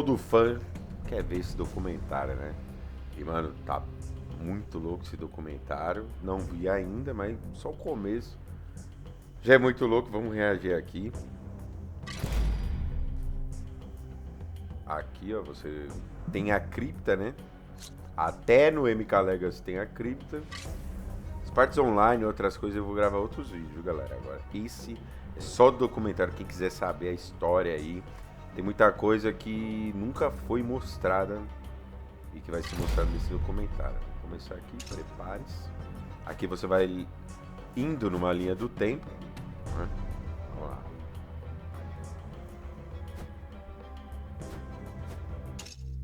Todo fã quer ver esse documentário, né? E, mano, tá muito louco esse documentário. Não vi ainda, mas só o começo. Já é muito louco, vamos reagir aqui. Aqui, ó, você tem a cripta, né? Até no MK Legacy tem a cripta. As partes online, outras coisas, eu vou gravar outros vídeos, galera. Agora, esse é só documentário. Quem quiser saber a história aí, tem muita coisa que nunca foi mostrada e que vai ser mostrada nesse documentário. Vou começar aqui, prepare-se. Aqui você vai indo numa linha do tempo, né? Vamos lá.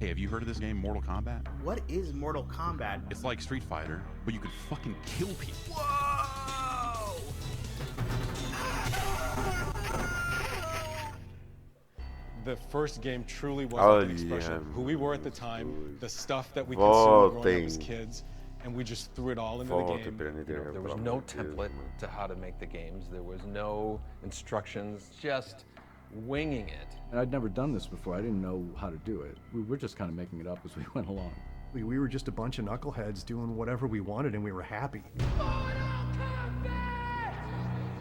Hey, have you heard of this game, Mortal Kombat? What is Mortal Kombat? It's like Street Fighter, but you could fucking kill people. Whoa! The first game truly was an expression of who we were at the time, the stuff that we consumed growing up as kids, and we just threw it all into the game. There was no template to how to make the games. There was no instructions, just winging it. And I'd never done this before. I didn't know how to do it. We were just kind of making it up as we went along. We were just a bunch of knuckleheads doing whatever we wanted, and we were happy.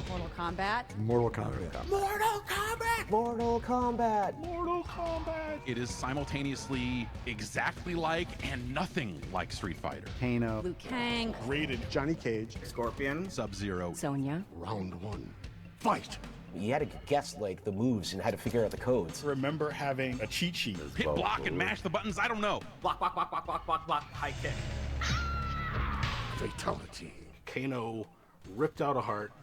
Mortal Kombat. Mortal Kombat. Mortal Kombat! Mortal Kombat! Mortal Kombat! It is simultaneously exactly like and nothing like Street Fighter. Kano. Liu Kang. Rated Johnny Cage. Scorpion. Sub-Zero. Sonya. Round one. Fight! You had to guess like the moves and how to figure out the codes. Remember having a cheat sheet. Hit block and mash the buttons, I don't know. Block, block, block, block, block, block, block. High kick. Fatality. Kano ripped out a heart.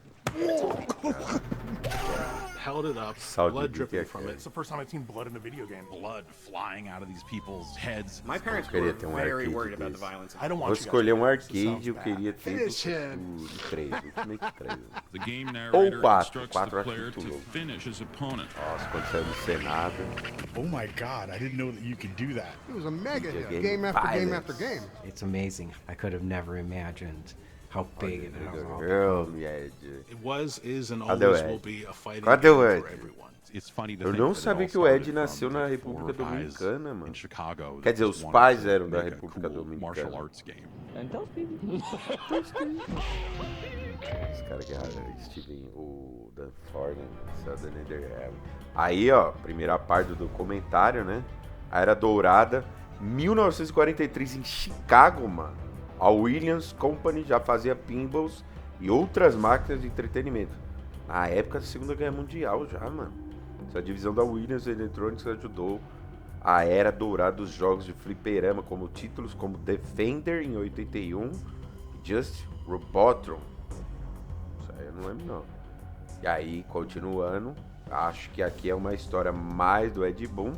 Held it up, blood dripping from it. It's the first time I've seen blood in a video game. Blood flying out of these people's heads. My parents were very worried about the violence. I don't Vou want you escolher guys to arcade, sound eu bad. queria ter Finish do him. 3, Ultimate 3. The game Ou narrator 4, instructs 4 the acho player muito to louco. finish his opponent. Nossa, quando saiu no Senado. Oh my god, I didn't know that you could do that. It was a mega hit. Game Game after game violence. after game. It's amazing. I could have never imagined how big it is. It was, is, and Cadê o always Ed? will be a fighting Cadê game o Ed? for everyone. It's funny to Eu think não that it sabia all que o Ed started nasceu from na the República 4 guys Dominicana, mano. in Chicago Quer that dizer, just os wanted pais to eram da make a República cool Dominicana. martial arts game. Esse cara que é Steven, o Dan Ford, da Netherrealm. Aí, ó, primeira parte do documentário, né? A Era Dourada, 1943 em Chicago, mano. A Williams Company já fazia pinballs e outras máquinas de entretenimento. Na época da Segunda Guerra Mundial já, mano. Essa divisão da Williams Electronics ajudou a Era Dourada dos jogos de fliperama, como títulos como Defender em 81 e Just Robotron. Isso aí eu não lembro não. E aí, continuando, acho que aqui é uma história mais do Ed Boon.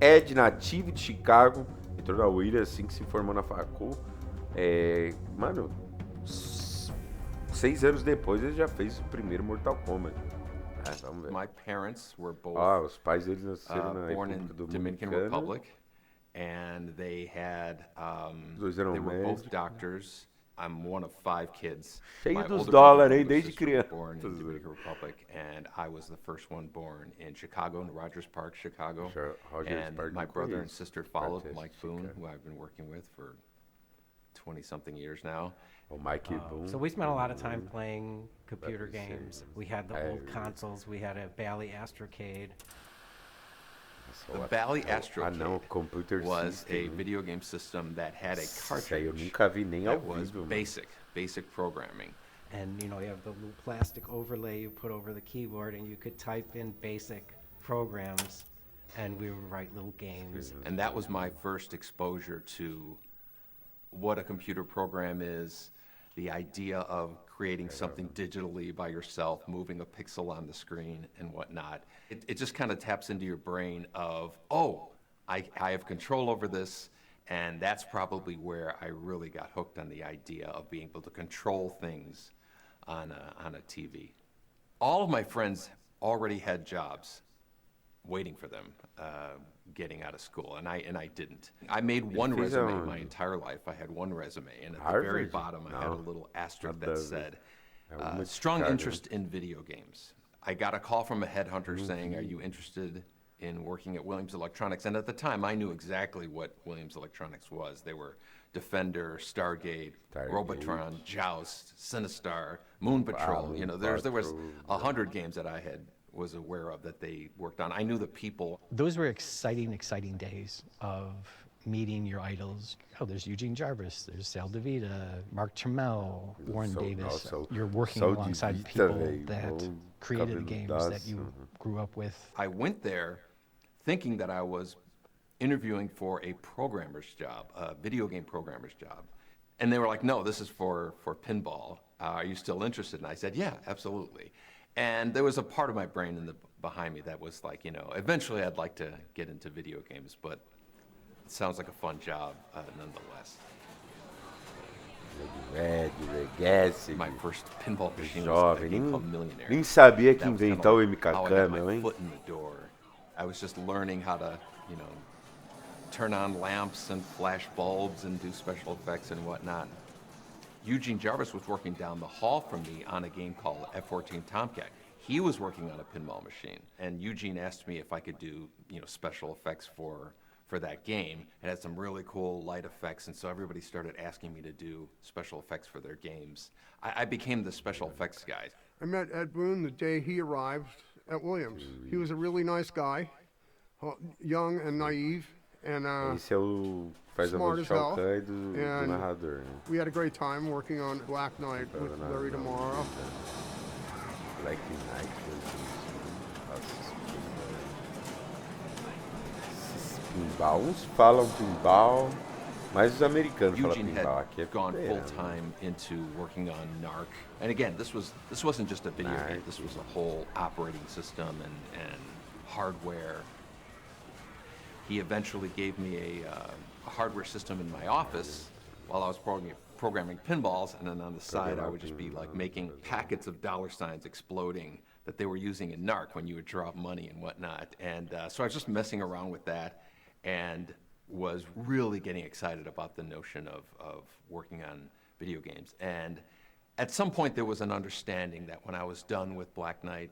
Ed, nativo de Chicago, entrou na Williams assim que se formou na facul. Mano, 6 anos depois ele já fez o primeiro Mortal Kombat. Vamos ver. My parents were both Os pais deles nasceram na born in República Dominican Dominicana. Republic, and they had Os dois eram they were both médicos. doctors. I'm one of 5 kids. Cheio My dos older dólares, brother hein, and desde sister were criança. born in Dominican Republic, and I was the first one born in Chicago, in Rogers Park, Chicago. Rogers And Park, my não brother and conheço. sister followed, Parte, Mike Boone, Chicago. who I've been working with for 20-something years now. O Mike Boone. So we spent a lot of time playing computer That is games. serious. We had the I old agree. consoles. We had a Bally Astrocade. The Bally Astrocade não, Computer was System. a video game system that had a Isso aí eu cartridge nunca vi nem ao that was vivo, mano. basic programming. And you have the little plastic overlay you put over the keyboard, and you could type in basic programs, and we would write little games. And that was my first exposure to what a computer program is, the idea of creating something digitally by yourself, moving a pixel on the screen and whatnot. It just kind of taps into your brain of, oh, I have control over this, and that's probably where I really got hooked on the idea of being able to control things on a TV. All of my friends already had jobs waiting for them, getting out of school, and I didn't. I made one resume my entire life. I had one resume, and at the very Harvard? bottom, I had a little asterisk that Nada a ver. said, muito strong Chicago. interest in video games. I got a call from a headhunter saying, are you interested in working at Williams Electronics. And at the time, I knew exactly what Williams Electronics was. They were Defender, Stargate, Robotron, Joust, Sinistar, Moon Patrol. You know, there was 100 games that I was aware of that they worked on. I knew the people. Those were exciting days of meeting your idols. Oh, there's Eugene Jarvis, there's Sal DeVita, Mark Trammell, Warren Davis. You're working alongside people that created the games that you grew up with. I went there thinking that I was interviewing for a programmer's job, a video game programmer's job. And they were like, no, this is for pinball. Are you still interested? And I said, yeah, absolutely. And there was a part of my brain behind me that was like, you know, eventually I'd like to get into video games, but it sounds like a fun job nonetheless. My first pinball machine was a game called Millionaire. Nem sabia que inventar o MKK, meu, hein? Foot in the door. I was just learning how to, you know, turn on lamps and flash bulbs and do special effects and whatnot. Eugene Jarvis was working down the hall from me on a game called F-14 Tomcat. He was working on a pinball machine, and Eugene asked me if I could do, you know, special effects for that game. It had some really cool light effects, and so everybody started asking me to do special effects for their games. I became the special effects guy. I met Ed Boon the day he arrived at Williams. He was a really nice guy, young and naive, and esse é o faz a voz de Shao Kahn e do narrador. Né? We had a great time working on Black Knight with Larry Tomorrow. Black Knight pinball. Uns falam pinball, mas os americanos falam pinball. Aqui é gone full time into working on NARC, and again, this wasn't just a video game. This was a whole operating system and hardware. He eventually gave me a hardware system in my office while I was programming pinballs, and then on the side I would just be like making packets of dollar signs exploding that they were using in NARC when you would drop money and whatnot. And so I was just messing around with that and was really getting excited about the notion of working on video games. And at some point there was an understanding that when I was done with Black Knight,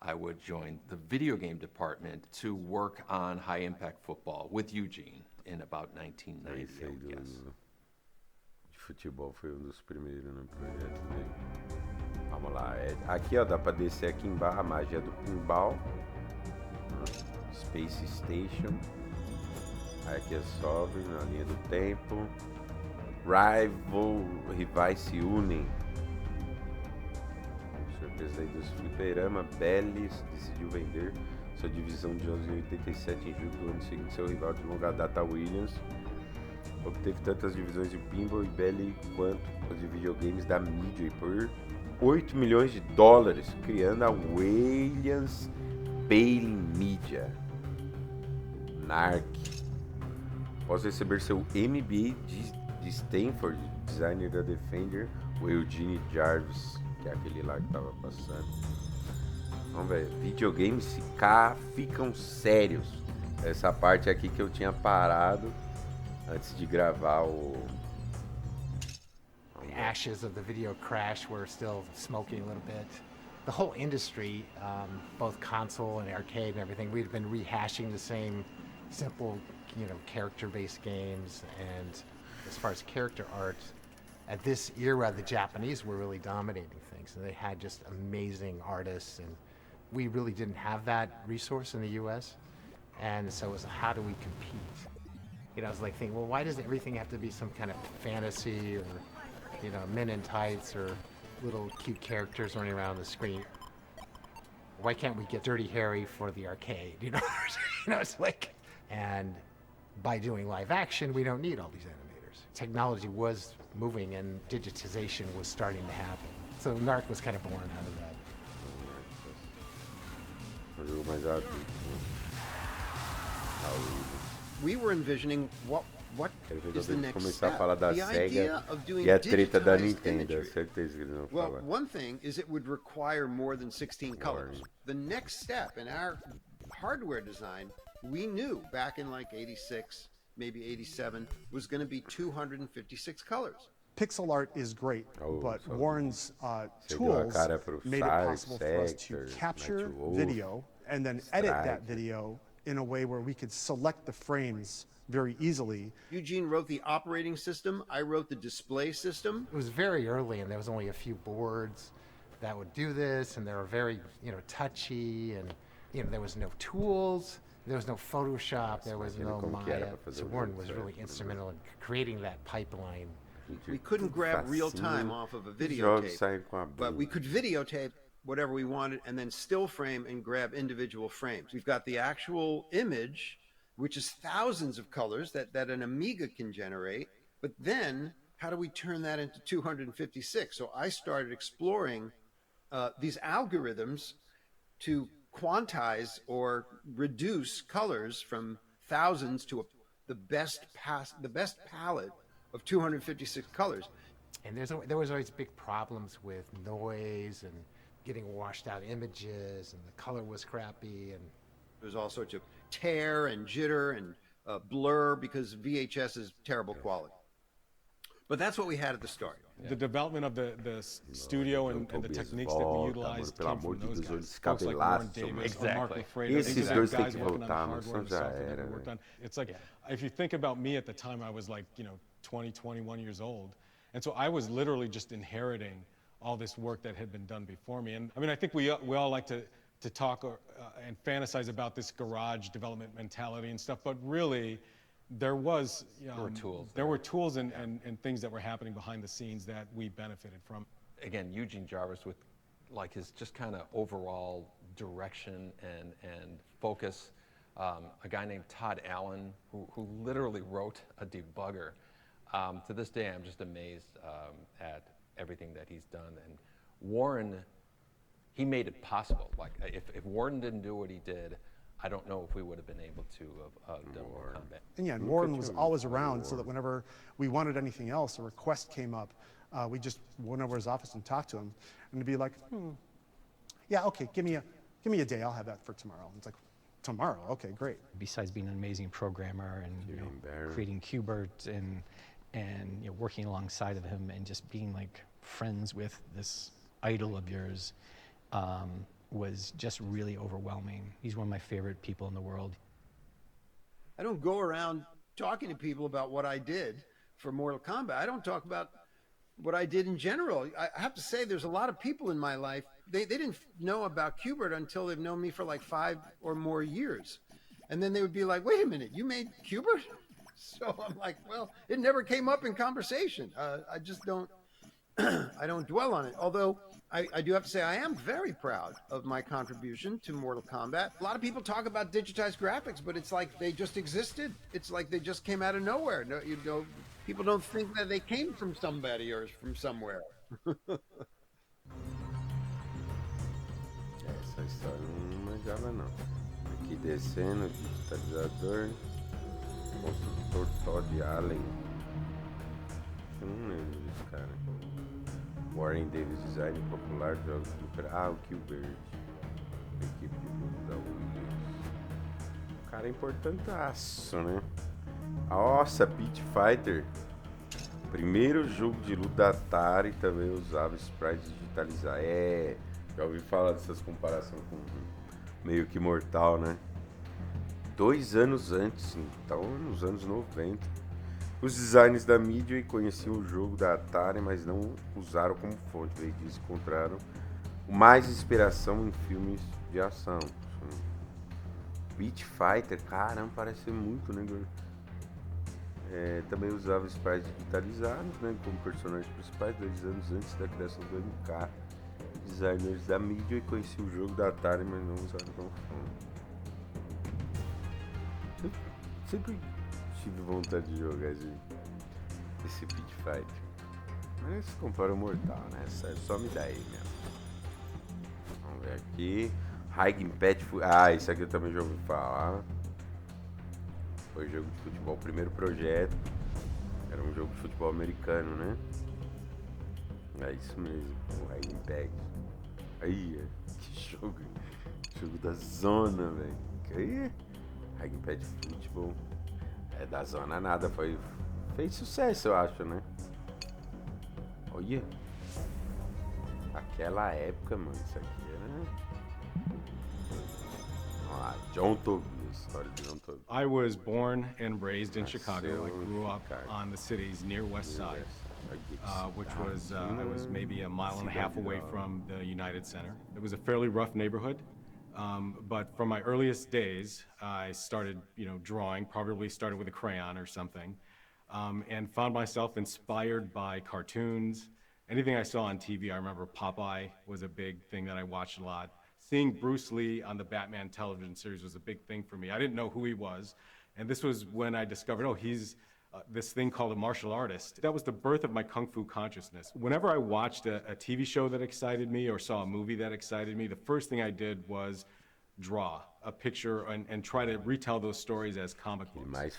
I would join the video game department to work on high-impact football with Eugene in about 1990, I would guess. De futebol foi dos primeiros no projeto dele. Vamos lá, aqui ó, dá pra descer aqui embaixo a magia do pinball. Space Station. Aí aqui é sobe na linha do tempo. Rivais se unem. Surpresa aí dos fliperama. Bellis decidiu vender sua divisão de jogos em 87 em julho do ano seguinte. Seu rival de longa data, Williams, obteve tantas divisões de pinball e Belly quanto as de videogames da Midway por $8 milhões, criando a Williams Bailey Media. NARC. Após receber seu MBA de Stanford, designer da Defender, o Eugene Jarvis, que é aquele lá que tava passando. Vamos ver, videogames ficam sérios. Essa parte aqui que eu tinha parado antes de gravar o... The ashes of the video crash were still smoking a little bit. The whole industry, both console and arcade and everything, we'd been rehashing the same simple, character-based games. And as far as character art, at this era, the Japanese were really dominating things. And they had just amazing artists, and we really didn't have that resource in the U.S. And so it was, how do we compete? I was like thinking, well, why does everything have to be some kind of fantasy or, men in tights or little cute characters running around the screen? Why can't we get Dirty Harry for the arcade? It's like, and by doing live action, we don't need all these animators. Technology was moving and digitization was starting to happen. So NARC was kind of born out of that. We were envisioning what is the next step. The idea of doing digitized imagery. Well, one thing is it would require more than 16 colors. The next step in our hardware design, we knew back in like 86, maybe 87, was going to be 256 colors. Pixel art is great, but Warren's tools made it possible for us to capture video and then edit that video in a way where we could select the frames very easily. Eugene wrote the operating system. I wrote the display system. It was very early, and there was only a few boards that would do this, and they were very, touchy, and, there was no tools, there was no Photoshop, there was no Maya. So Warren was really instrumental in creating that pipeline. We couldn't grab real time off of a videotape, but we could videotape whatever we wanted and then still frame and grab individual frames. We've got the actual image, which is thousands of colors that an Amiga can generate, but then how do we turn that into 256? So I started exploring these algorithms to quantize or reduce colors from thousands to the best palette of 256 colors. And there was always big problems with noise and getting washed out images, and the color was crappy, and there's all sorts of tear and jitter and blur because VHS is terrible quality. But that's what we had at the start. The development of the studio and the techniques that we utilized came from those guys. Folks like Warren Davis, Mark LaFreda, guys working on the hardware and the software that we worked on. It's like, if you think about me at the time, I was like, 20, 21 years old. And so I was literally just inheriting all this work that had been done before me. And I mean, I think we all like to talk and fantasize about this garage development mentality and stuff, but really, there were tools and things that were happening behind the scenes that we benefited from. Again, Eugene Jarvis with like his just kind of overall direction and focus. A guy named Todd Allen who literally wrote a debugger. To this day, I'm just amazed at everything that he's done. And Warren, he made it possible. Like if Warren didn't do what he did, I don't know if we would have been able to have done Mortal Kombat. And Warren was always around, so that whenever we wanted anything else, a request came up, we just went over his office and talked to him, and to be like, yeah, okay, give me a day, I'll have that for tomorrow. And it's like, tomorrow, okay, great. Besides being an amazing programmer and creating Qbert and working alongside of him and just being like friends with this idol of yours, was just really overwhelming. He's one of my favorite people in the world. I don't go around talking to people about what I did for Mortal Kombat. I don't talk about what I did in general. I have to say there's a lot of people in my life, they didn't know about Qbert until they've known me for like 5 or more years. And then they would be like, wait a minute, you made Qbert? So I'm like, well, it never came up in conversation. I just don't, I don't dwell on it. Although I do have to say I am very proud of my contribution to Mortal Kombat. A lot of people talk about digitized graphics, but it's like they just existed. It's like they just came out of nowhere. No, people don't think that they came from somebody or from somewhere. Essa história não manjava não. Aqui descendo, digitalizador, construtor Todd Allen. Eu não lembro disso, cara. Warren Davis Design popular de jogos super. O Qbert. Equipe de jogos da Windows. O cara é importantaço, né? Nossa, Beat Fighter. Primeiro jogo de luta da Atari também usava sprites digitalizados. Já ouvi falar dessas comparações com meio que Mortal, né? 2 anos antes, então nos anos 90. Os designers da Midway conheciam o jogo da Atari, mas não usaram como fonte. Eles encontraram mais inspiração em filmes de ação. Beat Fighter, caramba, parece muito, né? Também usava sprites digitalizados, né, como personagens principais. 2 anos antes da criação do MK. Designers da Midway conheciam o jogo da Atari, mas não usaram como fonte. Sempre tive vontade de jogar esse Beat Fighter. Mas se compara o Mortal, né? Só me dá aí mesmo. Vamos ver aqui. High Impact. Isso aqui eu também já ouvi falar. Foi jogo de futebol. O primeiro projeto era um jogo de futebol americano, né? É isso mesmo. O High Impact. Aí, que jogo. Jogo da zona, velho. Que aí? High Impact Futebol. Da zona nada, fez sucesso, eu acho, né? Olha. Aquela época, mano, isso aqui era... Vamos lá, John Tobias. I was born and raised in Chicago. I grew up on the city's near west side, which was, I was maybe a mile and a half away from the United Center. It was a fairly rough neighborhood, but from my earliest days, I started, drawing, probably started with a crayon or something, and found myself inspired by cartoons. Anything I saw on TV, I remember Popeye was a big thing that I watched a lot. Seeing Bruce Lee on the Batman television series was a big thing for me. I didn't know who he was, and this was when I discovered, oh, he's this thing called a martial artist. That was the birth of my Kung Fu consciousness. Whenever I watched a TV show that excited me or saw a movie that excited me, the first thing I did was draw a picture and try to retell those stories as comic books.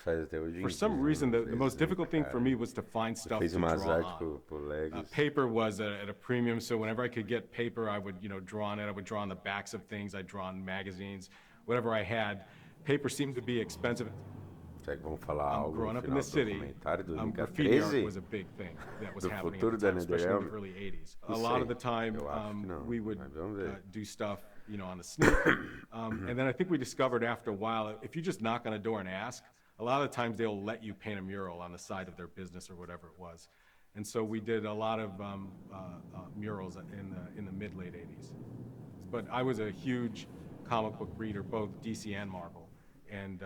For some reason, the most difficult thing for me was to find stuff to draw on. Paper was at a premium, so whenever I could get paper, I would draw on it. I would draw on the backs of things. I'd draw on magazines, whatever I had. Paper seemed to be expensive. Growing up in the city, graffiti art was a big thing that was happening at the time, especially in the early 80s. A lot of the time, we would do stuff on the sneak. And then I think we discovered after a while, if you just knock on a door and ask, a lot of times they'll let you paint a mural on the side of their business or whatever it was. And so we did a lot of murals in the mid-late 80s. But I was a huge comic book reader, both DC and Marvel, and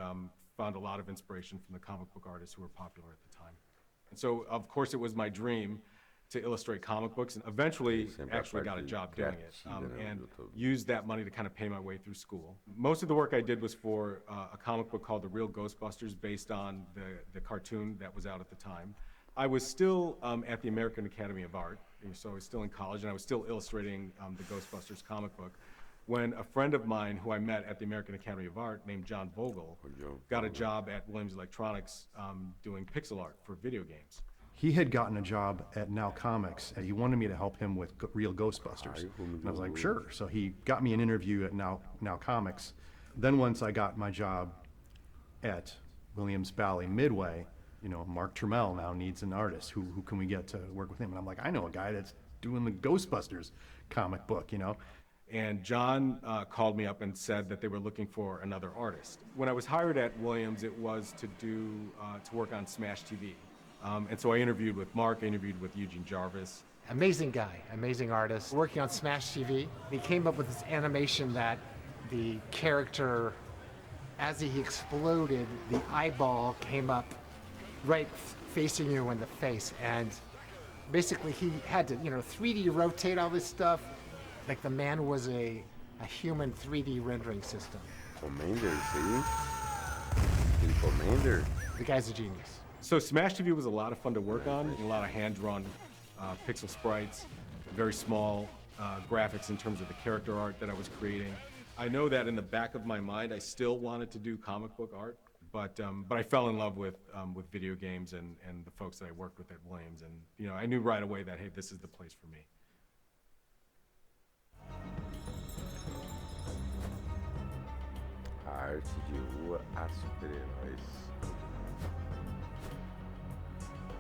found a lot of inspiration from the comic book artists who were popular at the time. And so, of course, it was my dream to illustrate comic books, and eventually actually got a job doing it, and used that money to kind of pay my way through school. Most of the work I did was for a comic book called The Real Ghostbusters, based on the cartoon that was out at the time. I was still at the American Academy of Art, so I was still in college, and I was still illustrating the Ghostbusters comic book, when a friend of mine who I met at the American Academy of Art named John Vogel got a job at Williams Electronics doing pixel art for video games. He had gotten a job at Now Comics, and he wanted me to help him with Real Ghostbusters. And I was like, sure. So he got me an interview at Now Comics. Then once I got my job at Williams Valley Midway, Mark Trammell now needs an artist. Who can we get to work with him? And I'm like, I know a guy that's doing the Ghostbusters comic book, And John called me up and said that they were looking for another artist. When I was hired at Williams, it was to work on Smash TV. And so I interviewed with Mark, I interviewed with Eugene Jarvis. Amazing guy, amazing artist, working on Smash TV. He came up with this animation that the character, as he exploded, the eyeball came up right facing you in the face. And basically he had to, 3D rotate all this stuff. Like the man was a human 3D rendering system. Commander, see? Commander. The guy's a genius. So Smash TV was a lot of fun to work on, and a lot of hand-drawn pixel sprites, very small graphics in terms of the character art that I was creating. I know that in the back of my mind, I still wanted to do comic book art, but I fell in love with video games and the folks that I worked with at Williams, and I knew right away that, hey, this is the place for me. A arte de rua a super-heróis.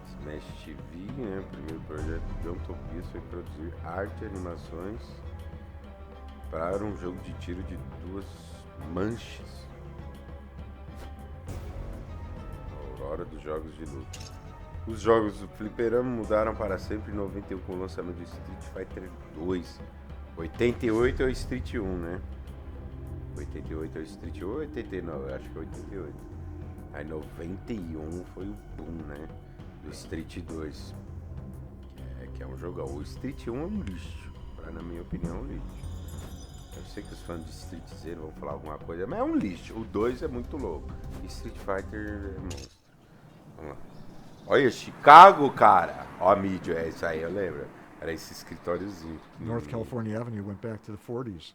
Smash TV, o primeiro projeto de John Tobias foi produzir arte e animações para um jogo de tiro de 2 manches. A aurora dos jogos de luta. Os jogos do fliperama mudaram para sempre em 91 com o lançamento do Street Fighter 2. 88 é o Street 1, né? 88 é o Street 1 ou 89? Eu acho que é 88. Aí 91 foi o boom, né? Do Street 2. Que é um jogão. O Street 1 é um lixo. Na minha opinião, é um lixo. Eu sei que os fãs de Street Z vão falar alguma coisa, mas é um lixo. O 2 é muito louco. E Street Fighter é monstro. Vamos lá. Olha, Chicago, cara. Ó a mídia, é isso aí, eu lembro. Era esse escritóriozinho. North California Avenue went back to the 40s.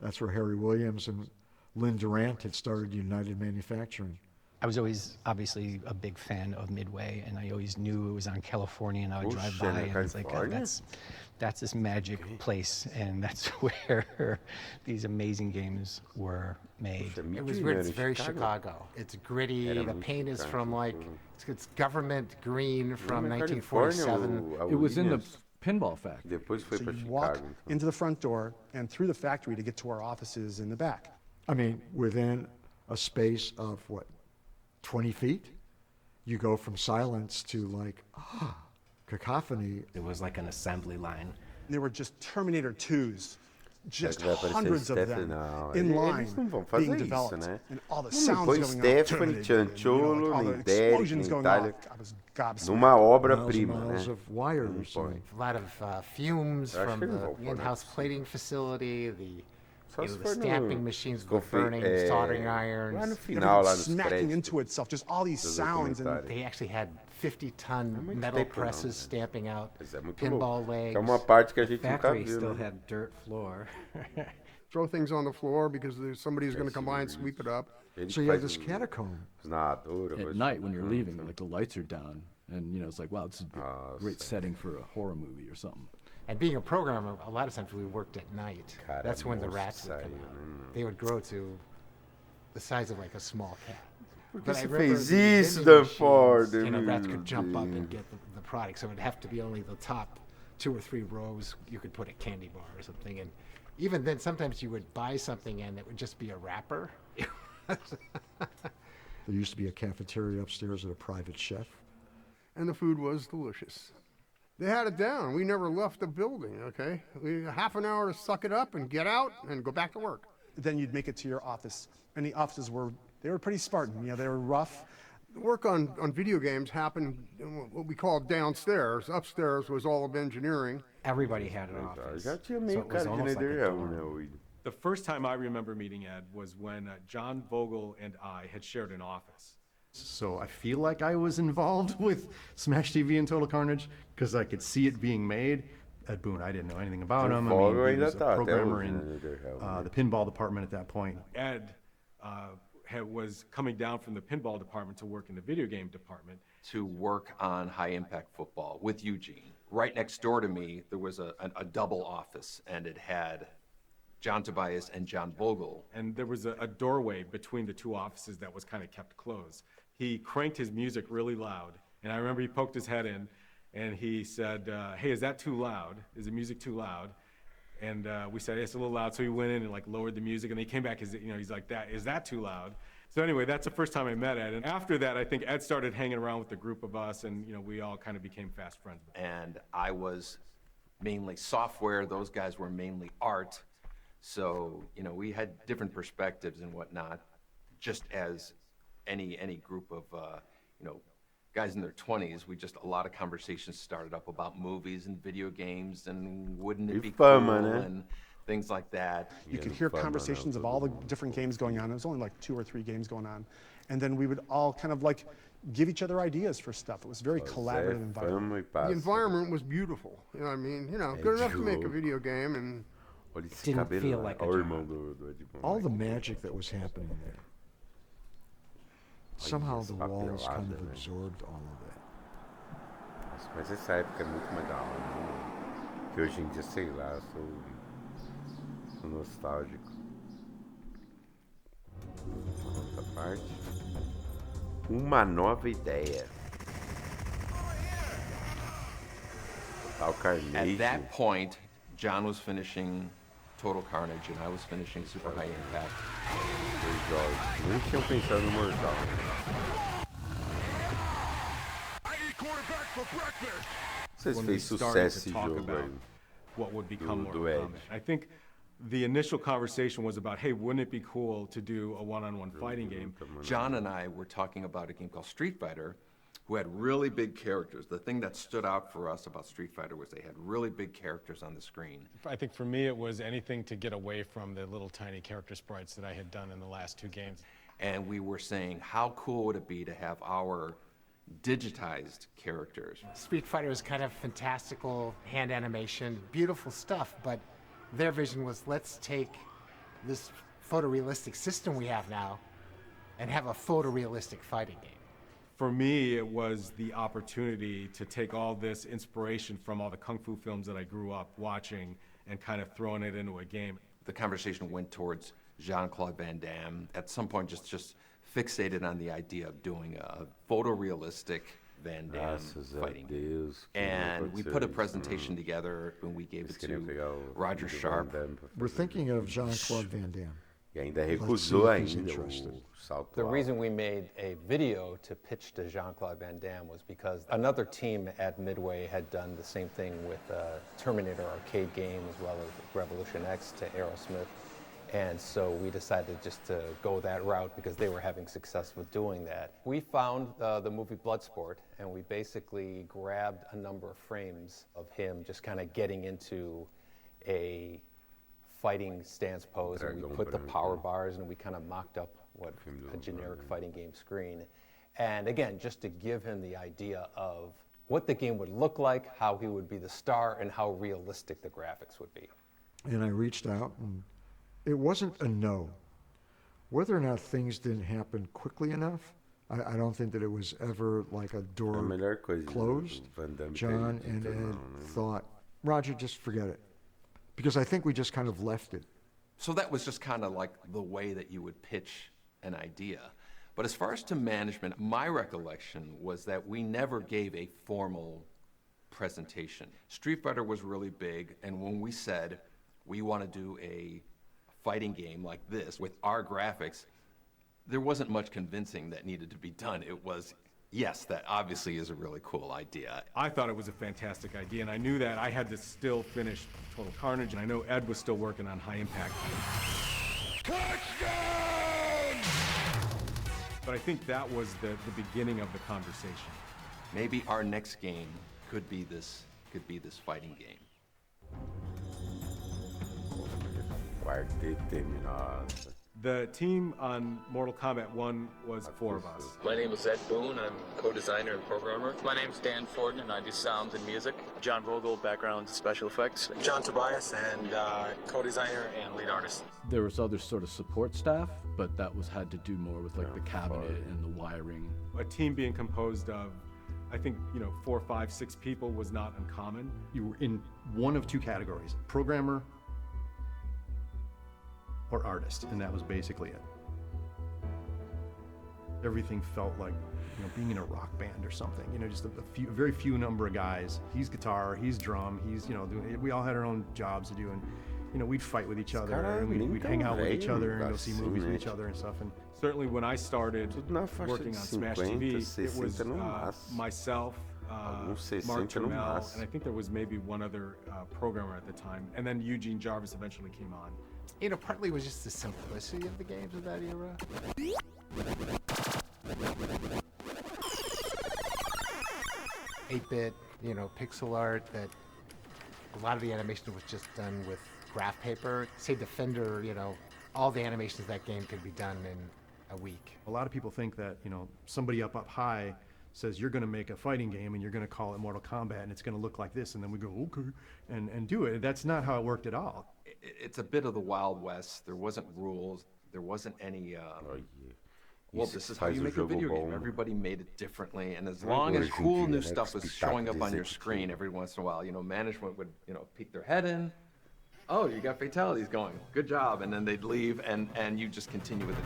That's where Harry Williams and Lynn Durant had started United Manufacturing. I was always obviously a big fan of Midway, and I always knew it was on California, and I would drive by and it's like, oh, that's this magic place, and that's where these amazing games were made. It was weird. It's very Chicago. It's gritty. The paint is from it's government green from 1947. It was in the pinball factory. Depois foi para You Chicago. walk into the front door and through the factory to get to our offices in the back. I mean, within a space of, what, 20 feet? You go from silence to like, cacophony. It was like an assembly line. There were just Terminator 2s, just hundreds of them in line being developed, and all the sounds going on. All the explosions going on. I was gobsmacked. Numa obra-prima, né? Of wires. A lot of fumes from the in-house plating facility, the stamping machines with burning soldering irons. Smacking into itself, just all these sounds. And they actually had 50-ton metal presses stamping out pinball legs. É uma parte que a gente nunca viu. The factory still had dirt floor. Throw things on the floor because somebody's going to come by and sweep it up. So you have this catacomb. At night when you're leaving, like the lights are down, and it's like, wow, this is a great setting for a horror movie or something. And being a programmer, a lot of times we worked at night. That's when the rats would come out. They would grow to the size of like a small cat. But I remember the rats could jump up and get the product, so it would have to be only the top 2 or 3 rows you could put a candy bar or something. And even then, sometimes you would buy something and it would just be a wrapper. There used to be a cafeteria upstairs with a private chef. And the food was delicious. They had it down. We never left the building, okay? We had half an hour to suck it up and get out and go back to work. Then you'd make it to your office. And the offices were pretty Spartan. They were rough. The work on video games happened in what we called downstairs. Upstairs was all of engineering. Everybody had an office. Já tinha meio cara de nederão, né? The first time I remember meeting Ed was when John Vogel and I had shared an office. So I feel like I was involved with Smash TV and Total Carnage because I could see it being made. Ed Boon, I didn't know anything about him. I mean, he was a programmer in the pinball department at that point. Ed was coming down from the pinball department to work in the video game department. To work on high-impact football with Eugene. Right next door to me, there was a double office, and it had John Tobias and John Vogel. And there was a doorway between the 2 offices that was kind of kept closed. He cranked his music really loud, and I remember he poked his head in, and he said, hey, is that too loud? Is the music too loud? And we said, it's a little loud, so he went in and lowered the music, and he came back, he's like, is that too loud? So anyway, that's the first time I met Ed, and after that, I think Ed started hanging around with the group of us, and we all kind of became fast friends. And I was mainly software, those guys were mainly art, so we had different perspectives and whatnot, just as any group of guys in their 20s. A lot of conversations started up about movies and video games and wouldn't it be cool and things like that. You could hear conversations of all the different games going on. It was only like 2 or 3 games going on, and then we would all kind of give each other ideas for stuff. It was a very collaborative environment. The environment was beautiful. Good enough to make a video game, and didn't feel like a job. All the magic that was happening there. Somehow the walls kind of absorbed all of that. Mas essa época é muito mais da hora, né? Que hoje em dia, sei lá, sou nostálgico. Outra parte. Uma nova ideia. Total Carnage. At that point, John was finishing Total Carnage and I was finishing Super High Impact. Nem tinham pensado no Mortal. Vocês fez sucesso esse jogo aí. What would become Mortal Kombat. I think the initial conversation was about, hey, wouldn't it be cool to do a one-on-one fighting game? John and I were talking about a game called Street Fighter, who had really big characters. The thing that stood out for us about Street Fighter was they had really big characters on the screen. I think for me it was anything to get away from the little tiny character sprites that I had done in the last 2 games. And we were saying, how cool would it be to have our digitized characters? Street Fighter is kind of fantastical hand animation, beautiful stuff, but their vision was, let's take this photorealistic system we have now and have a photorealistic fighting game. For me, it was the opportunity to take all this inspiration from all the Kung Fu films that I grew up watching and kind of throwing it into a game. The conversation went towards Jean-Claude Van Damme. At some point, just fixated on the idea of doing a photorealistic Van Damme fighting game. And we put a presentation together when we gave it to Roger Sharp. We're thinking of Jean-Claude Van Damme. E ainda recusou ainda o salto The alto. reason we made a video to pitch to Jean-Claude Van Damme was because another team at Midway had done the same thing with Terminator arcade game as well as Revolution X to Aerosmith. And so we decided just to go that route because they were having success with doing that. We found the movie Bloodsport, and we basically grabbed a number of frames of him just kind of getting into a fighting stance pose, and we put the power bars, and we kind of mocked up what a generic fighting game screen. And again, just to give him the idea of what the game would look like, how he would be the star, and how realistic the graphics would be. And I reached out, and it wasn't a no. Whether or not things didn't happen quickly enough, I don't think that it was ever like a door closed. John and Ed thought, Roger, just forget it. Because I think we just kind of left it. So that was just kind of like the way that you would pitch an idea. But as far as to management, my recollection was that we never gave a formal presentation. Street Fighter was really big, and when we said we want to do a fighting game like this with our graphics, there wasn't much convincing that needed to be done. It was, yes, that obviously is a really cool idea. I thought it was a fantastic idea, and I knew that I had to still finish Total Carnage, and I know Ed was still working on High Impact. Touchdown! But I think that was the beginning of the conversation. Maybe our next game could be this fighting game. The team on Mortal Kombat 1 was 4 of us. My name is Ed Boone. I'm co-designer and programmer. My name's Dan Forden, and I do sound and music. John Vogel, background special effects. John Tobias, and co-designer and lead artist. There was other sort of support staff, but that had to do more with like the cabinet and the wiring. A team being composed of, I think, 4, 5, 6 people was not uncommon. You were in one of 2 categories, programmer or artist, and that was basically it. Everything felt like, being in a rock band or something. Just a very few number of guys. He's guitar, he's drum, he's we all had our own jobs to do, and we'd fight with each other, and we'd hang out with each other, and go see movies with each other and stuff. And certainly when I started working on Smash TV, it was myself, Mark Trammell, and I think there was maybe one other programmer at the time, and then Eugene Jarvis eventually came on. Partly it was just the simplicity of the games of that era. 8-bit, pixel art, that a lot of the animation was just done with graph paper. Say Defender, all the animations of that game could be done in a week. A lot of people think that, somebody up high says you're going to make a fighting game and you're going to call it Mortal Kombat and it's going to look like this, and then we go, okay, and do it. That's not how it worked at all. It's a bit of the Wild West. There wasn't rules. There wasn't any, well, this is how you make a video game. Everybody made it differently, and as long as cool new stuff was showing up on your screen every once in a while, management would, peek their head in. Oh, you got fatalities going. Good job. And then they'd leave, and you just continue with it.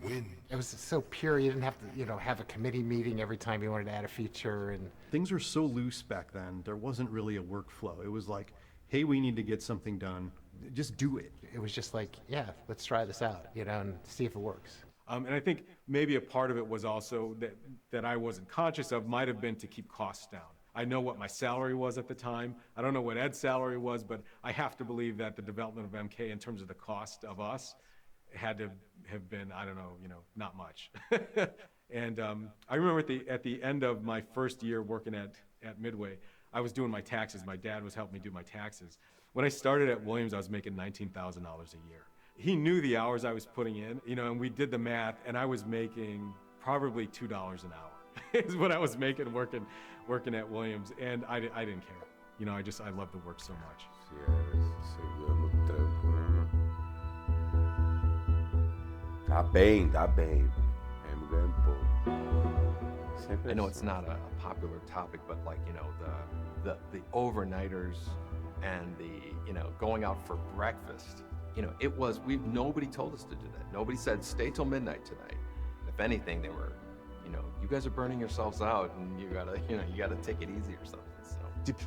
Win. It was so pure. You didn't have to, have a committee meeting every time you wanted to add a feature. And things were so loose back then. There wasn't really a workflow. It was like, hey, we need to get something done. Just do it. It was just like, yeah, let's try this out, and see if it works. And I think maybe a part of it was also that I wasn't conscious of might have been to keep costs down. I know what my salary was at the time. I don't know what Ed's salary was, but I have to believe that the development of MK in terms of the cost of us had to have been, I don't know, not much. And I remember at the end of my first year working at Midway, I was doing my taxes. My dad was helping me do my taxes. When I started at Williams, I was making $19,000 a year. He knew the hours I was putting in, and we did the math, and I was making probably $2 an hour is what I was making working at Williams, and I didn't care. I love the work so much. Tá bem. I know it's not a popular topic, but the overnighters and the going out for breakfast, nobody told us to do that. Nobody said stay till midnight tonight. If anything, they were, you guys are burning yourselves out, and you gotta take it easy or something. So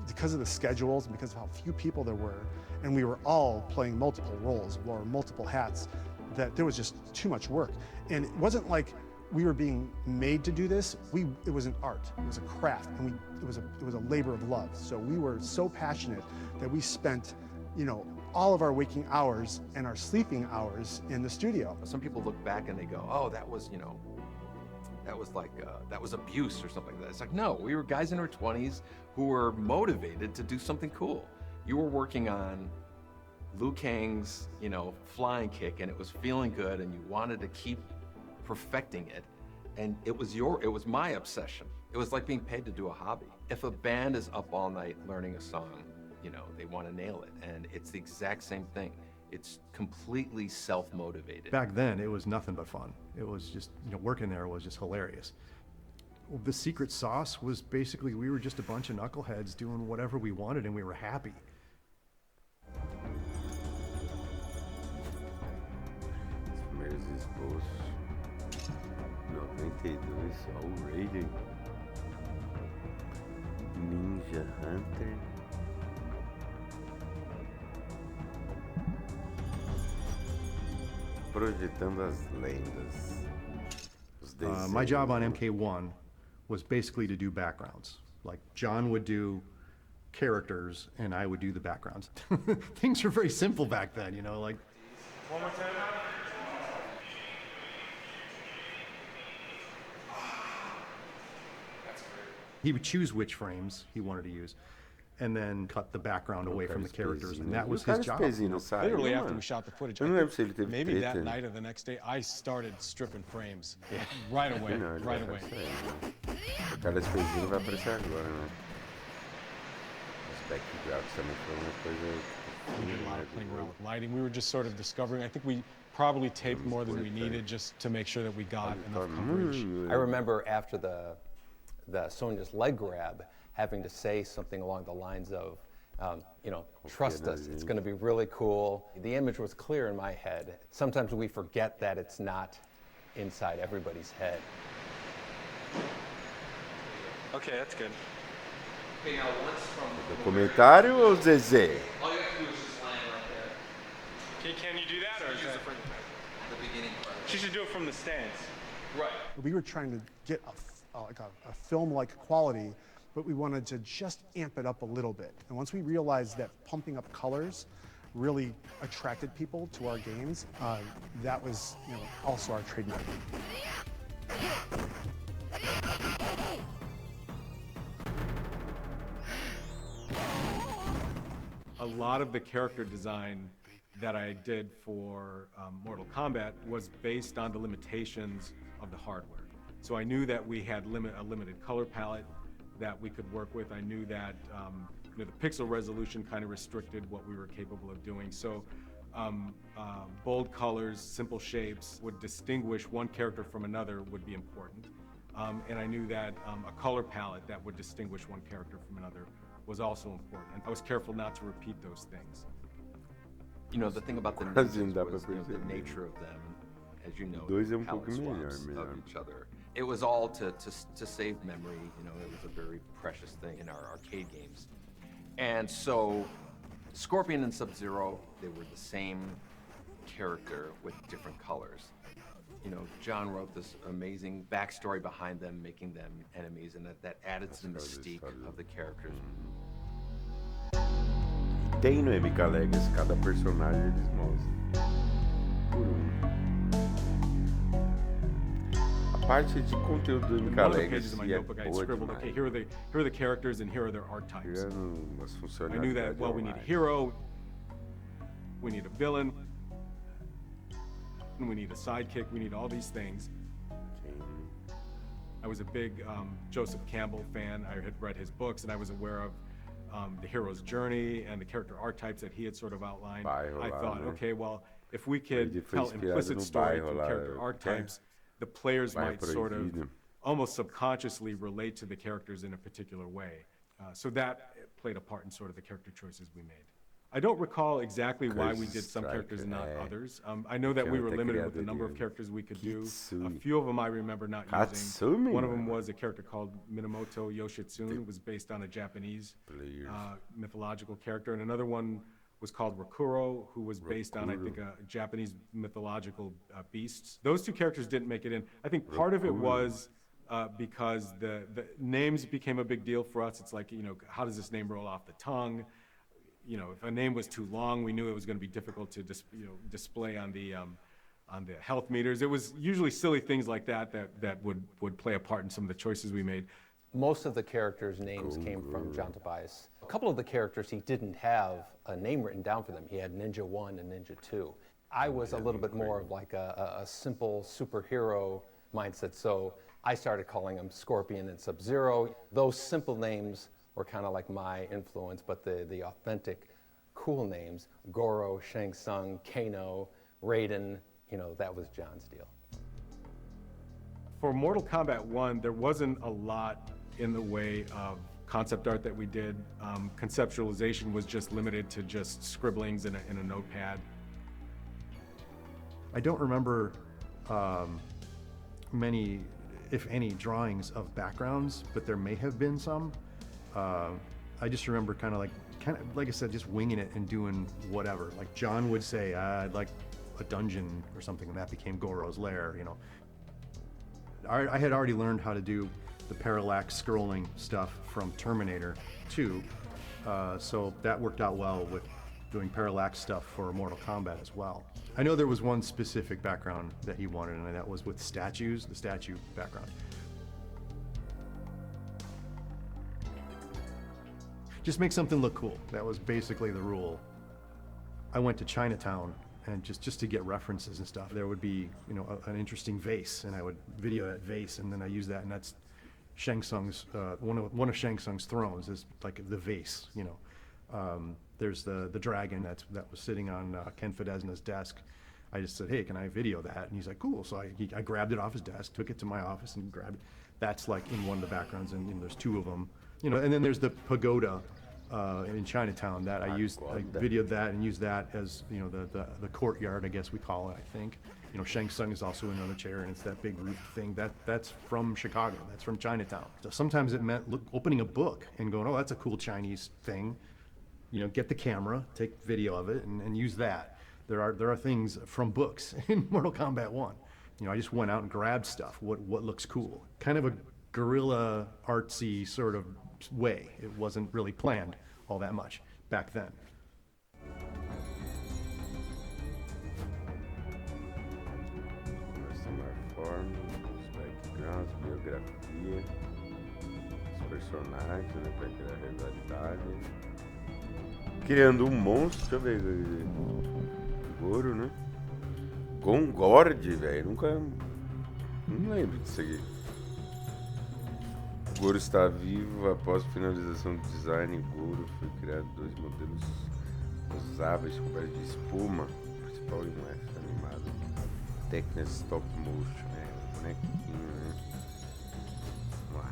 because of the schedules and because of how few people there were, and we were all playing multiple roles, wore multiple hats, that there was just too much work. And it wasn't like we were being made to do this. It was an art, it was a craft, and it was a labor of love. So we were so passionate that we spent, you know, all of our waking hours and our sleeping hours in the studio. Some people look back and they go, oh, that was, you know, that was like, that was abuse or something like that. It's like, no, we were guys in our 20s who were motivated to do something cool. You were working on Liu Kang's, you know, flying kick, and it was feeling good, and you wanted to keep perfecting it. And it was my obsession. It was like being paid to do a hobby. If a band is up all night learning a song, you know, they want to nail it. And it's the exact same thing. It's completely self-motivated. Back then, it was nothing but fun. It was just, you know, working there was just hilarious. The secret sauce was basically we were just a bunch of knuckleheads doing whatever we wanted, and we were happy. Primeiros esboços. 92, ó, o Raiden. Ninja Hunter. Projetando as lendas. Os desenhos. My job on MK1 was basically to do backgrounds. Like John would do characters and I would do the backgrounds. Things were very simple back then, you know, like. One more time. He would choose which frames he wanted to use and then cut the background away from the characters, and that was his job. Literally after we shot the footage, maybe that night or the next day, I started stripping frames right away, right away. O cara das coisinhas vai aparecer agora, né? Os backgrounds também foi uma coisa. We did a lot of playing around with lighting. We were just sort of discovering. I think we probably taped more than we needed just to make sure that we got enough coverage. I remember after the Sonya's leg grab, having to say something along the lines of, you know, trust us, it's going to be really cool. The image was clear in my head. Sometimes we forget that it's not inside everybody's head. Okay, that's good. Okay, now once from Documentário ou Zezé? all you have to do is just land right there. Can you do that, or is that The beginning part. She should do it from the stance. Right. We were trying to get a film-like quality, but we wanted to just amp it up a little bit. And once we realized that pumping up colors really attracted people to our games, that was, you know, also our trademark. A lot of the character design that I did for Mortal Kombat was based on the limitations of the hardware. So I knew that we had a limited color palette that we could work with. I knew that you know, the pixel resolution kind of restricted what we were capable of doing. So bold colors, simple shapes would distinguish one character from another would be important. And I knew that a color palette that would distinguish one character from another was also important. And I was careful not to repeat those things. You know, the thing about the ninjas was, you know, the nature of them, as you know, palette swaps of each other. It was all to save memory. You know, it was a very precious thing in our arcade games. And so Scorpion and Sub-Zero, they were the same character with different colors. You know, John wrote this amazing backstory behind them, making them enemies, and that added to the mystique of the characters. Tem no MK Legacy, cada personagem eles mostram. Por A parte de conteúdo do MK Legacy é boa demais. Okay, here are the characters and here are their archetypes. I knew that, well, we need a hero, we need a villain, we need a sidekick, we need all these things. I was a big Joseph Campbell fan. I had read his books and I was aware of the hero's journey and the character archetypes that he had sort of outlined. I thought, okay, well, if we could tell implicit story through character archetypes, the players might sort of almost subconsciously relate to the characters in a particular way. So that played a part in sort of the character choices we made. I don't recall exactly why we did some characters and not others. I know that we were limited with the number of characters we could do. A few of them I remember not using. One of them was a character called Minamoto Yoshitsune. It was based on a Japanese mythological character. And another one was called Rakuro, who was based on, I think, a Japanese mythological beasts. Those two characters didn't make it in. I think part of it was because the names became a big deal for us. It's like, how does this name roll off the tongue? If a name was too long, we knew it was going to be difficult to display on the health meters. It was usually silly things like that would play a part in some of the choices we made. Most of the characters' names came from John Tobias. A couple of the characters, he didn't have a name written down for them. He had Ninja 1 and Ninja 2. I was a little bit more of like a simple superhero mindset, so I started calling them Scorpion and Sub-Zero. Those simple names were kind of like my influence, but the authentic, cool names, Goro, Shang Tsung, Kano, Raiden, that was John's deal. For Mortal Kombat 1, there wasn't a lot in the way of concept art that we did. Conceptualization was just limited to just scribblings in a notepad. I don't remember many, if any, drawings of backgrounds, but there may have been some. I just remember kind of like I said, just winging it and doing whatever. Like John would say, I'd like a dungeon or something, and that became Goro's lair, I had already learned how to do the parallax scrolling stuff from Terminator 2, so that worked out well with doing parallax stuff for Mortal Kombat as well. I know there was one specific background that he wanted, and that was with statues, the statue background. Just make something look cool. That was basically the rule. I went to Chinatown, and just to get references and stuff, there would be, an interesting vase, and I would video that vase, and then I use that, and that's Shang Tsung's, one of Shang Tsung's thrones is like the vase, There's the dragon that was sitting on Ken Fedesna's desk. I just said, hey, can I video that? And he's like, cool. So I grabbed it off his desk, took it to my office, and grabbed it. That's like in one of the backgrounds, and there's two of them. And then there's the pagoda in Chinatown that I used. I videoed that and used that as the courtyard, I guess we call it. I think Shang Tsung is also in another chair, and it's that big roof thing. That's from Chicago. That's from Chinatown. So sometimes it meant opening a book and going, oh, that's a cool Chinese thing. Get the camera, take video of it, and use that. There are things from books in Mortal Kombat 1. I just went out and grabbed stuff. What looks cool? Kind of a guerrilla artsy sort of way. It wasn't really planned all that much back then. Backgrounds, biografia, os personagens, pra criar rivalidade. Criando monstro, deixa eu ver. Goro, né? Gongord, velho. Não lembro disso aqui. Goro está vivo. Após a finalização do design, Goro foi criado 2 modelos usáveis cobertos de espuma. O principal e mais animado. Técnica stop motion. O bonequinho, né? Vamos lá.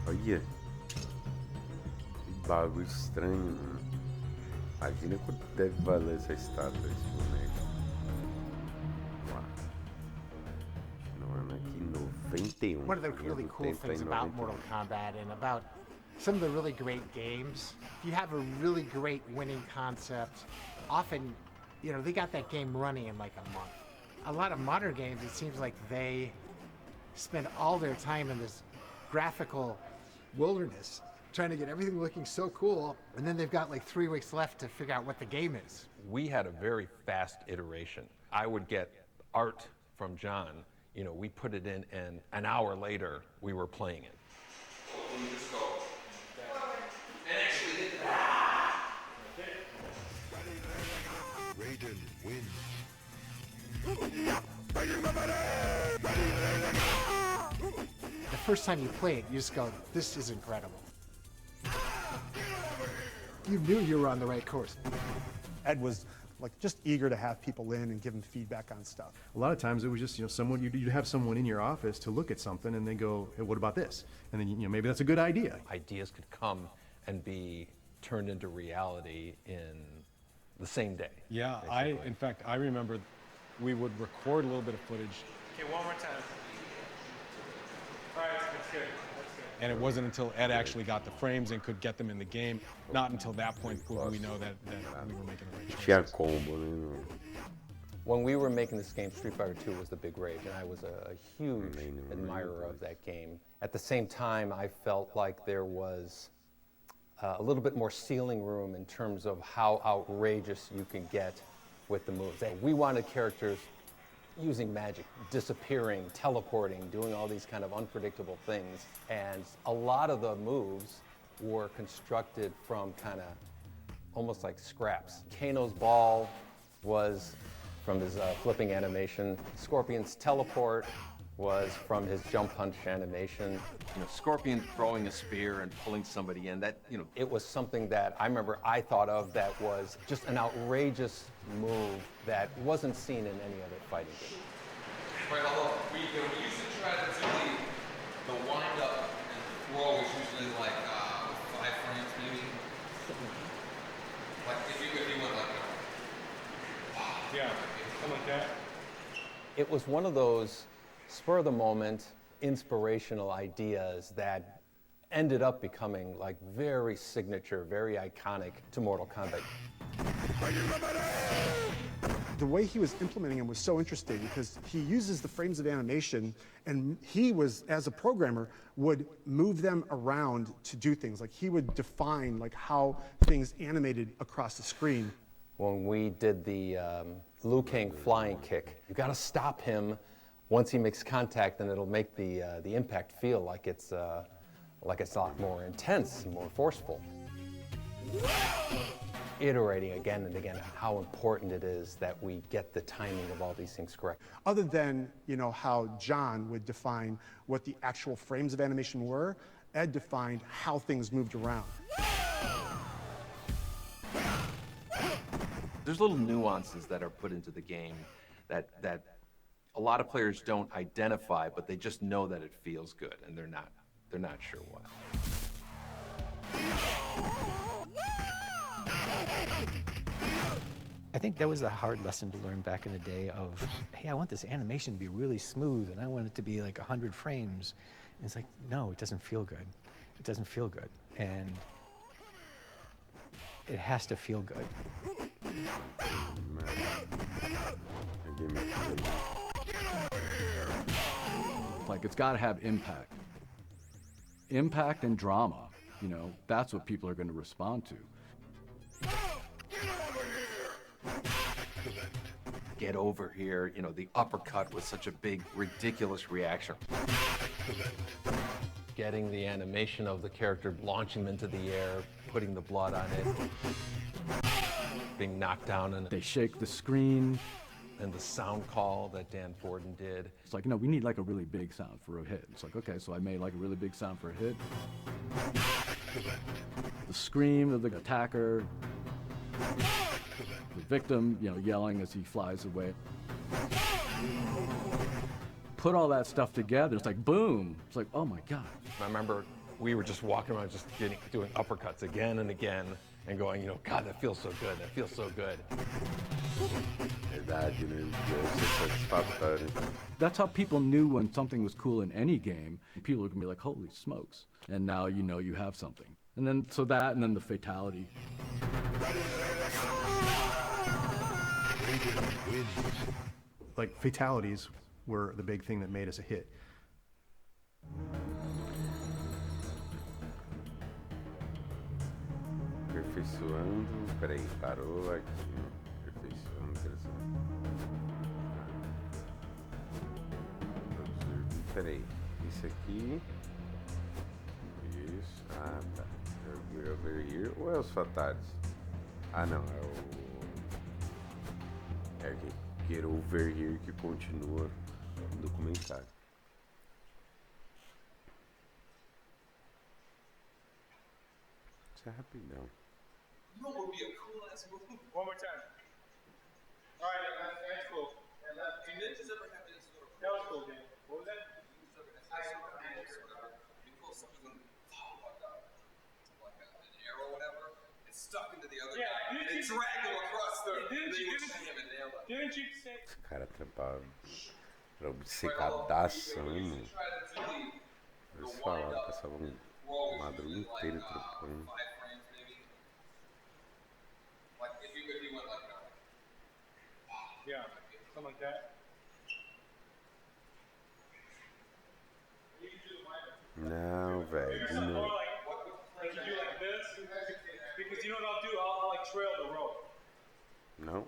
Olha. Que bagulho estranho, mano. Imagina quanto deve valer essa estátua, esse boneco. One of the really cool things about Mortal Kombat and about some of the really great games, if you have a really great winning concept, often, they got that game running in like a month. A lot of modern games, it seems like they spend all their time in this graphical wilderness trying to get everything looking so cool, and then they've got like 3 weeks left to figure out what the game is. We had a very fast iteration. I would get art from John. We put it in, and an hour later, we were playing it. Raiden wins. The first time you play it, you just go, this is incredible. You knew you were on the right course. Ed was just eager to have people in and give them feedback on stuff. A lot of times it was just, someone, you'd have someone in your office to look at something and they go, hey, what about this? And then, maybe that's a good idea. Ideas could come and be turned into reality in the same day. Yeah, in fact, I remember we would record a little bit of footage. Okay, one more time. All right, that's good. And it wasn't until Ed actually got the frames and could get them in the game, not until that point would we know that we were making the right choices. When we were making this game, Street Fighter II was the big rage, and I was a huge admirer of that game. At the same time, I felt like there was a little bit more ceiling room in terms of how outrageous you can get with the moves. We wanted characters using magic, disappearing, teleporting, doing all these kind of unpredictable things. And a lot of the moves were constructed from kind of almost like scraps. Kano's ball was from his flipping animation. Scorpion's teleport was from his jump punch animation. You know, Scorpion throwing a spear and pulling somebody in, that, you know. It was something that I remember I thought of that was just an outrageous move that wasn't seen in any other fighting game. Right, although we used to try to do the wind up and throw was usually like 5 frames maybe. Like if you went like yeah, something like that. It was one of those spur of the moment, inspirational ideas that ended up becoming like very signature, very iconic to Mortal Kombat. The way he was implementing them was so interesting because he uses the frames of animation, and he was, as a programmer, would move them around to do things. Like he would define like how things animated across the screen. When we did the Liu Kang flying kick, you got to stop him once he makes contact, and it'll make the impact feel like it's a lot more intense and more forceful. Iterating again and again how important it is that we get the timing of all these things correct. Other than, you know, how John would define what the actual frames of animation were, Ed defined how things moved around. There's little nuances that are put into the game that a lot of players don't identify, but they just know that it feels good, and they're not sure why. I think that was a hard lesson to learn back in the day of, hey, I want this animation to be really smooth and I want it to be like 100 frames. And it's like, no, it doesn't feel good. It doesn't feel good. And it has to feel good. Like, it's got to have impact. Impact and drama, you know, that's what people are going to respond to. Get over here, you know, the uppercut was such a big, ridiculous reaction. Getting the animation of the character, launching them into the air, putting the blood on it, being knocked down, and they shake the screen. And the sound call that Dan Forden did. It's like, no, we need like a really big sound for a hit. It's like, okay, so I made like a really big sound for a hit. The scream of the attacker. The victim, you know, yelling as he flies away. Put all that stuff together, it's like boom. It's like, oh my God. I remember we were just walking around just doing uppercuts again and again and going, you know, God, that feels so good, that feels so good. That's how people knew when something was cool in any game. People would be like, holy smokes. And now you know you have something. And then, so that, and then the fatality. Like, fatalities were the big thing that made us a hit. Aperfeiçoando, peraí, parou aqui. Aperfeiçoando, interessante. Peraí, isso aqui. Isso, ah tá. Over here, ou é os fatais? Ah não, é o. É que Get Over Here que continua no documentário. Isso é rapidão. You know what would be a cool ass movie? One more time. Alright, that's cool. Do ninjas ever have any sort of... That was cool, man. What was that? Be cool, something like an arrow or whatever. stuck into the other guy and drag him across the. Didn't you say? Esse cara trampava. Era obcecadaço, né, mano? Eles falaram, passavam a madrugada inteira trampando. Yeah, something like that. Não, velho, de novo. Like you do like this, because you know what I'll do? I'll like trail the rope. Não?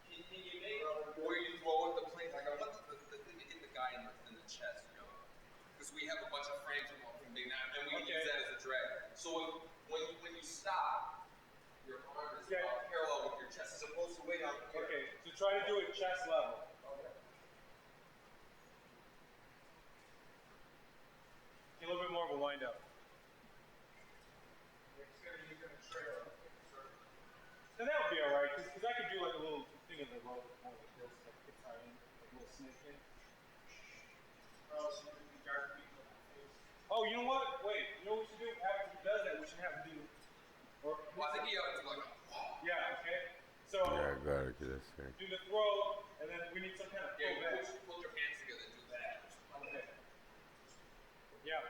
Can you make where you throw the plane? Like I want the thing to hit the guy in the chest, you know? Because we have a bunch of frames from Big Nine, and we can use that as a drag. So when you stop, your arm is parallel with your chest as opposed to way down here. Okay, so try to do it chest level. A little bit more of a wind up. And that would be alright, because I could do like a little thing in the rope, more like this, like it's like a little snake in. Oh, you know what? Wait, you know what we should do? After he does that, we should have him do. Or, well, I think he ought to do like a. Yeah, okay. So, Yeah, agora que dá certo. do the throw, and then we need some kind of throw back. Put your hands together and do that. Okay. Yeah.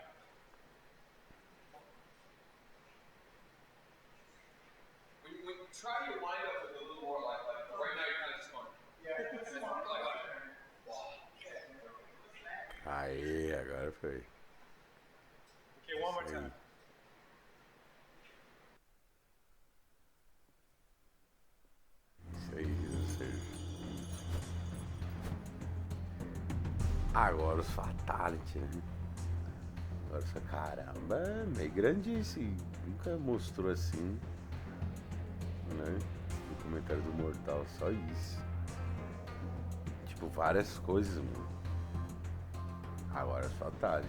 When try to wind up with a little more like right now you're kind of just going. Aí, agora foi. Okay, one more time. Isso aí, isso aí. Agora os Fatality, né? Agora essa caramba, meio grande esse. Nunca mostrou assim. Né? Documentário do Mortal, só isso. Tipo, várias coisas, mano. Agora os Fatality.